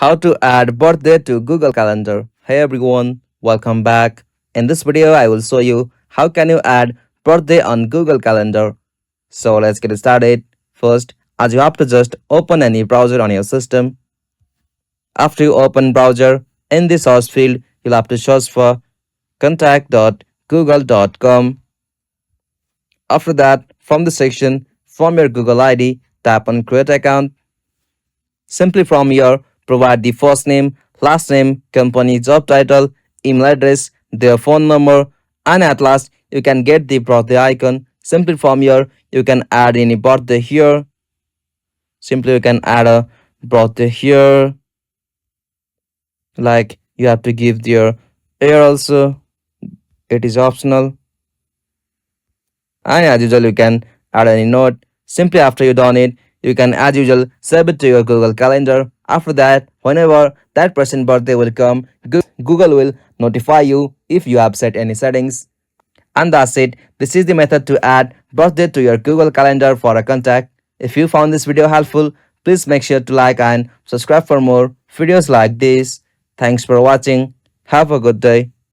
How to add birthday to Google Calendar. Hey everyone, welcome back. In this video, I will show you how can you add birthday on Google Calendar. So let's get started. First, as you have to just open any browser on your system. After you open browser, in the search field, you'll have to search for contact.google.com. After that, from the section, from your Google ID, tap on create account. Simply from here, provide the first name, last name, company job title, email address, their phone number, and at last you can get the birthday icon. Simply from here, you can add any birthday here. Simply you can add a birthday here. Like you have to give their year also. It is optional. And as usual, you can add any note. Simply after you done it, you can as usual save it to your Google Calendar. After that, whenever that person's birthday will come, Google will notify you if you have set any settings. And that's it. This is the method to add birthday to your Google Calendar for a contact. If you found this video helpful, please make sure to like and subscribe for more videos like this. Thanks for watching. Have a good day.